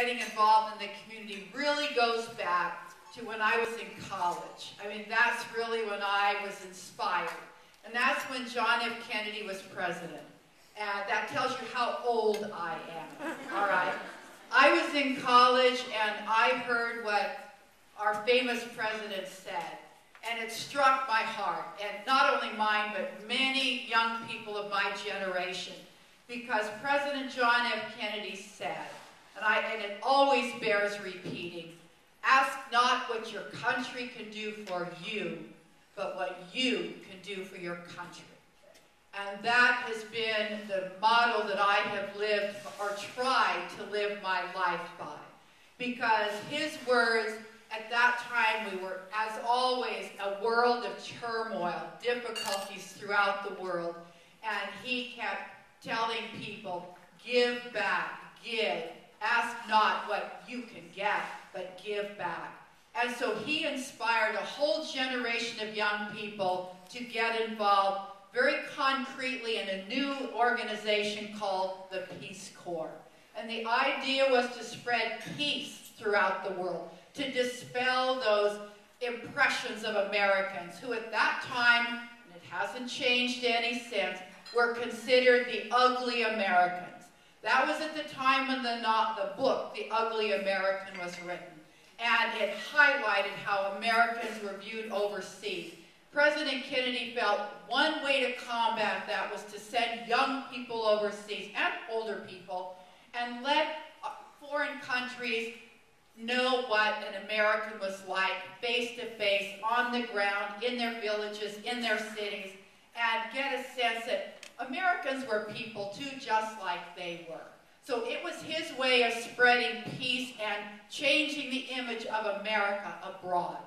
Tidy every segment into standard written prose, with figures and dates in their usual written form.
getting involved in the community really goes back to when I was in college. I mean, that's really when I was inspired. And that's when John F. Kennedy was president. And that tells you how old I am, all right? I was in college and I heard what our famous president said. And it struck my heart, and not only mine, but many young people of my generation. Because President John F. Kennedy said, and it always bears repeating, ask not what your country can do for you, but what you can do for your country. And that has been the motto that I have lived or tried to live my life by. Because his words, at that time we were, as always, a world of turmoil, difficulties throughout the world. And he kept telling people, give back, give. Ask not what you can get, but give back. And so he inspired a whole generation of young people to get involved very concretely in a new organization called the Peace Corps. And the idea was to spread peace throughout the world, to dispel those impressions of Americans who at that time, and it hasn't changed any since, were considered the ugly Americans. That was at the time when the book, The Ugly American, was written. And it highlighted how Americans were viewed overseas. President Kennedy felt one way to combat that was to send young people overseas, and older people, and let foreign countries know what an American was like, face to face, on the ground, in their villages, in their cities, and get a sense that Americans were people too, just like they were. So it was his way of spreading peace and changing the image of America abroad.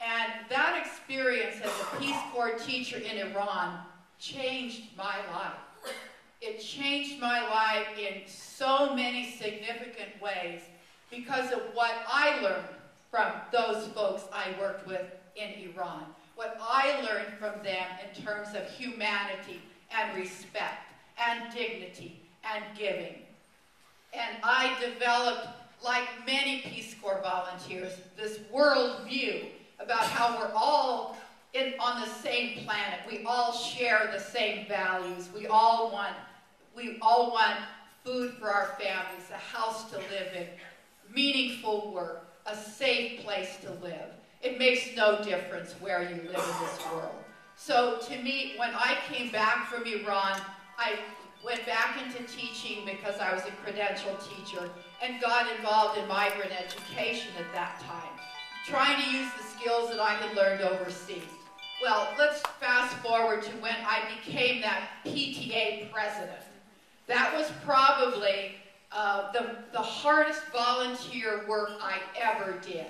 And that experience as a Peace Corps teacher in Iran changed my life. It changed my life in so many significant ways because of what I learned from those folks I worked with in Iran, what I learned from them in terms of humanity and respect and dignity and giving. And I developed, like many Peace Corps volunteers, this world view about how we're all on the same planet. We all share the same values. We all want food for our families, a house to live in, meaningful work, a safe place to live. It makes no difference where you live in this world. So to me, when I came back from Iran, I went back into teaching because I was a credentialed teacher and got involved in migrant education at that time, trying to use the skills that I had learned overseas. Well, let's fast forward to when I became that PTA president. That was probably the hardest volunteer work I ever did.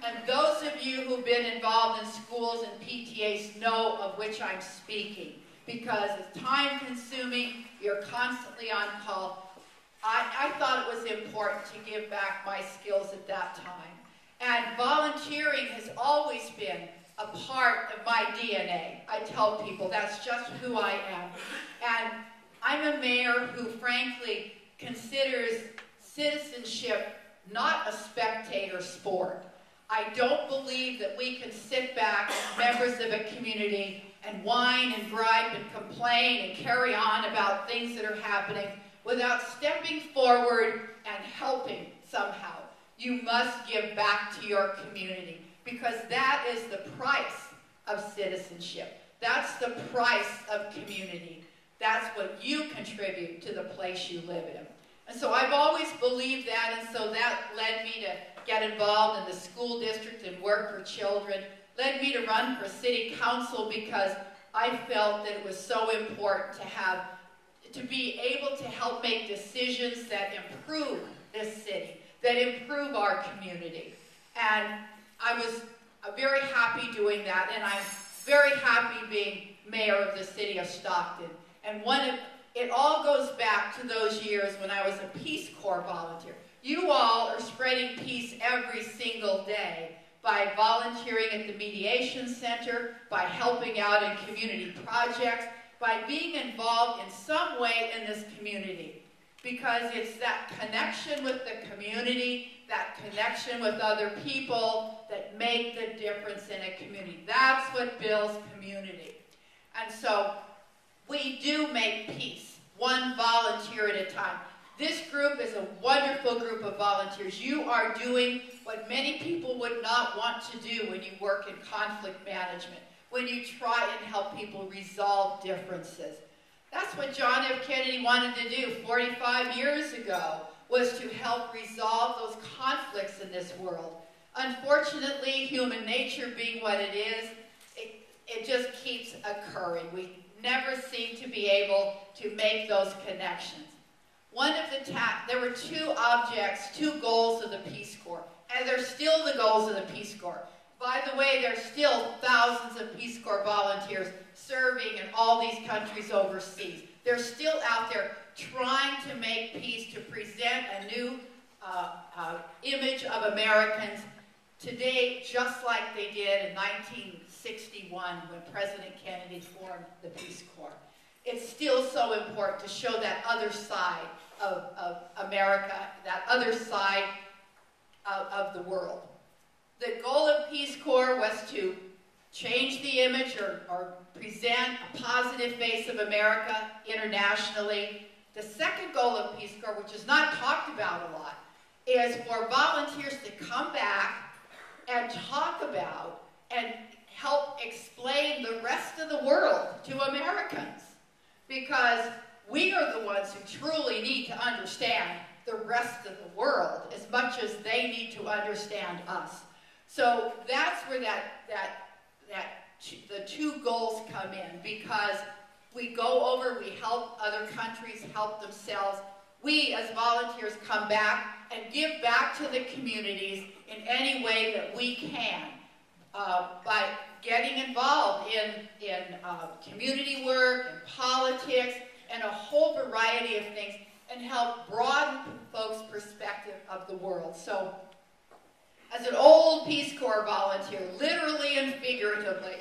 And those of you who've been involved in schools and PTAs know of which I'm speaking, because it's time-consuming, you're constantly on call. I thought it was important to give back my skills at that time. And volunteering has always been a part of my DNA. I tell people that's just who I am. And I'm a mayor who, frankly, considers citizenship not a spectator sport. I don't believe that we can sit back as members of a community and whine and gripe and complain and carry on about things that are happening without stepping forward and helping somehow. You must give back to your community because that is the price of citizenship. That's the price of community. That's what you contribute to the place you live in. And so I've always believed that, and so that led me to get involved in the school district and work for children, led me to run for city council because I felt that it was so important to be able to help make decisions that improve this city, that improve our community. And I was very happy doing that, and I'm very happy being mayor of the city of Stockton. And it all goes back to those years when I was a Peace Corps volunteer. You all are spreading peace every single day by volunteering at the Mediation Center, by helping out in community projects, by being involved in some way in this community. because it's that connection with the community, that connection with other people that make the difference in a community. That's what builds community. And so we do make peace, one volunteer at a time. This group is a wonderful group of volunteers. You are doing what many people would not want to do when you work in conflict management, when you try and help people resolve differences. That's what John F. Kennedy wanted to do 45 years ago, was to help resolve those conflicts in this world. Unfortunately, human nature being what it is, it just keeps occurring. We never seem to be able to make those connections. There were two objects, two goals of the Peace Corps, and they're still the goals of the Peace Corps. By the way, there's still thousands of Peace Corps volunteers serving in all these countries overseas. They're still out there trying to make peace, to present a new image of Americans today, just like they did in 1961 when President Kennedy formed the Peace Corps. It's still so important to show that other side of America, that other side of the world. The goal of Peace Corps was to change the image or present a positive face of America internationally. The second goal of Peace Corps, which is not talked about a lot, is for volunteers to come back and talk about and help explain the rest of the world to Americans. Because we are the ones who truly need to understand the rest of the world as much as they need to understand us. So that's where the two goals come in, because we go over, we help other countries help themselves. We as volunteers come back and give back to the communities in any way that we can by getting involved in community work and politics and a whole variety of things, and help broaden folks' perspective of the world. So, as an old Peace Corps volunteer, literally and figuratively,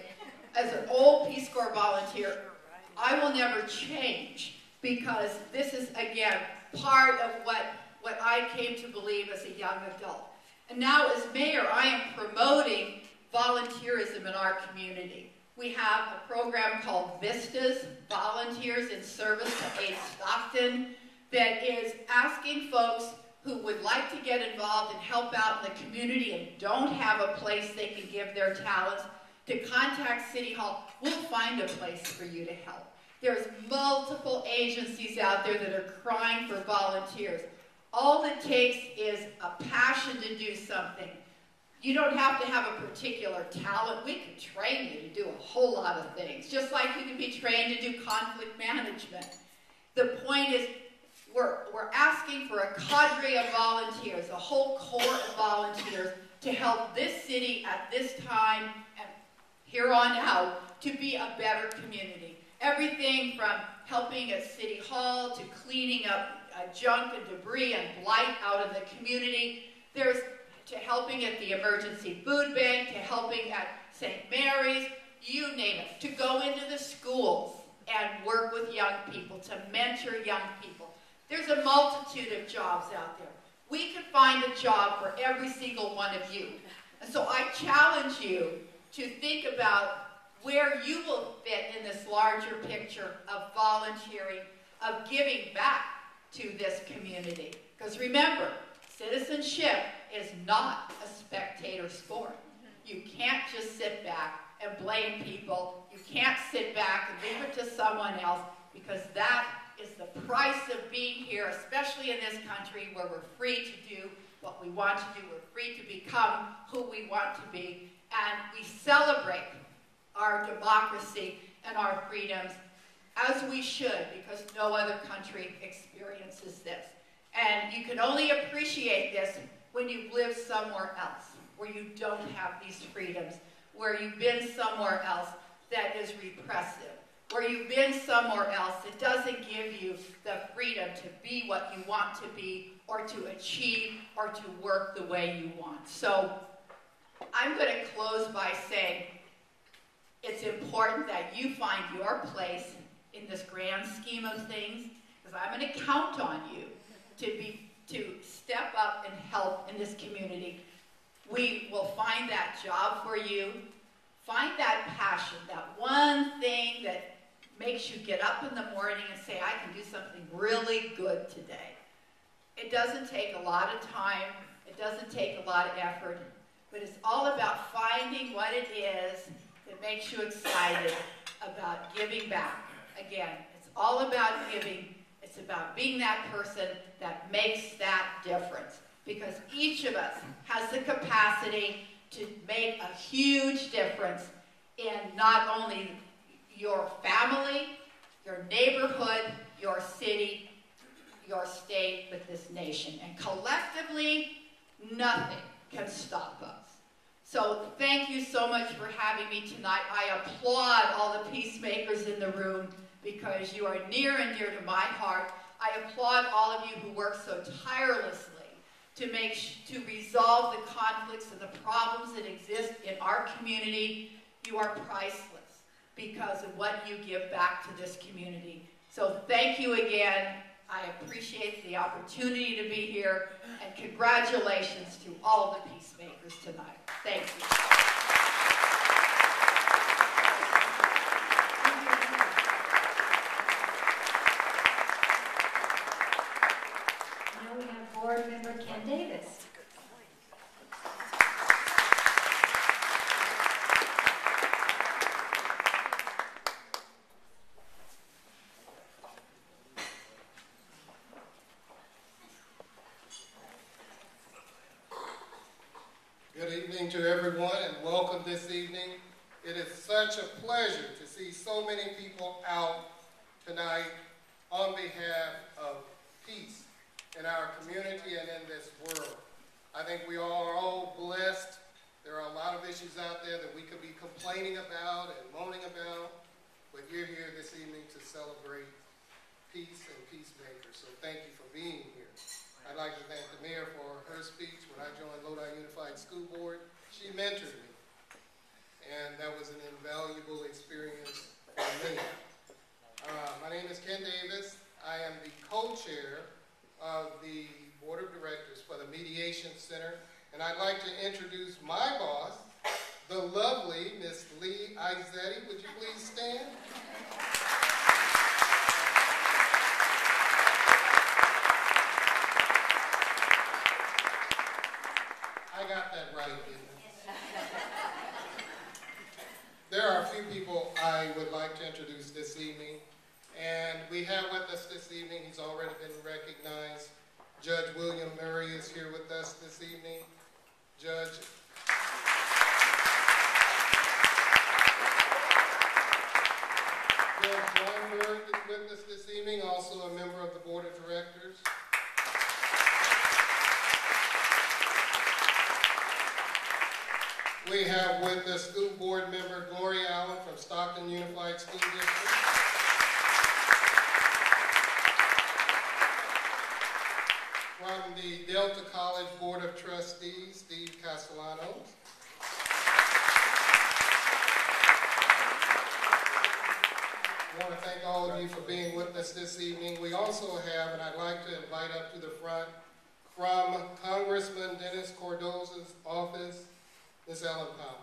as an old Peace Corps volunteer, I will never change, because this is, again, part of what I came to believe as a young adult. And now as mayor, I am promoting volunteerism in our community. We have a program called Vistas, Volunteers in Service to Aid Stockton, that is asking folks who would like to get involved and help out in the community and don't have a place they can give their talents to contact City Hall. We'll find a place for you to help. There's multiple agencies out there that are crying for volunteers. All it takes is a passion to do something. You don't have to have a particular talent. We can train you to do a whole lot of things, just like you can be trained to do conflict management. The point is, we're asking for a cadre of volunteers, a whole corps of volunteers, to help this city at this time and here on out to be a better community. Everything from helping at City Hall to cleaning up junk and debris and blight out in the community. There's to helping at the emergency food bank, to helping at St. Mary's, you name it, to go into the schools and work with young people, to mentor young people. There's a multitude of jobs out there. We could find a job for every single one of you. And so I challenge you to think about where you will fit in this larger picture of volunteering, of giving back to this community. Because remember, citizenship is not a spectator sport. You can't just sit back and blame people. You can't sit back and leave it to someone else, because that is the price of being here, especially in this country where we're free to do what we want to do. We're free to become who we want to be. And we celebrate our democracy and our freedoms, as we should, because no other country experiences this. And you can only appreciate this when you've lived somewhere else, where you don't have these freedoms, where you've been somewhere else that is repressive, where you've been somewhere else that doesn't give you the freedom to be what you want to be, or to achieve, or to work the way you want. So I'm going to close by saying it's important that you find your place in this grand scheme of things. because I'm going to count on you to step up and help in this community. We will find that job for you. Find that passion, that one thing that makes you get up in the morning and say, I can do something really good today. It doesn't take a lot of time. It doesn't take a lot of effort. But it's all about finding what it is that makes you excited about giving back. Again, it's all about giving. It's about being that person that makes that difference. Because each of us has the capacity to make a huge difference in not only your family, your neighborhood, your city, your state, but this nation. And collectively, nothing can stop us. So thank you so much for having me tonight. I applaud all the peacemakers in the room because you are near and dear to my heart. I applaud all of you who work so tirelessly to resolve the conflicts and the problems that exist in our community. You are priceless because of what you give back to this community. So thank you again. I appreciate the opportunity to be here, and congratulations to all the peacemakers tonight. Thank you. Now we have Board Member Ken Davis. Good evening to everyone and welcome this evening. It is such a pleasure to see so many people out tonight on behalf of peace in our community and in this world. I think we are all blessed. There are a lot of issues out there that we could be complaining about and moaning about, but you're here this evening to celebrate peace and peacemakers. So thank you for being here. I'd like to thank the mayor for her speech. When I joined Lodi Unified School Board, she mentored me, and that was an invaluable experience for me. My name is Ken Davis. I am the co-chair of the Board of Directors for the Mediation Center, and I'd like to introduce my boss, the lovely Miss Lee Izzetti. Would you please stand? I got that right, didn't I? There are a few people I would like to introduce this evening, and we have with us this evening, he's already been recognized, Judge William Murray is here with us this evening. Judge Weinberg is with us this evening, also a member of the Board of Directors. We have with us School Board Member Gloria Allen from Stockton Unified School District. From the Delta College Board of Trustees, Steve Castellanos. I want to thank all of you for being with us this evening. We also have, and I'd like to invite up to the front, from Congressman Dennis Cordoza's office, Ms. Ellen Powell.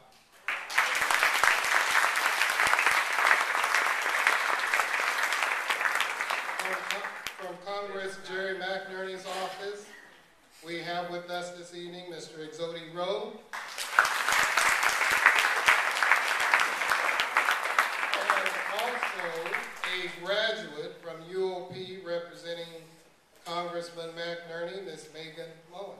From Congress Jerry McNerney's office, we have with us this evening Mr. Exodi Rowe. And also a graduate from UOP representing Congressman McNerney, Ms. Megan Mullen.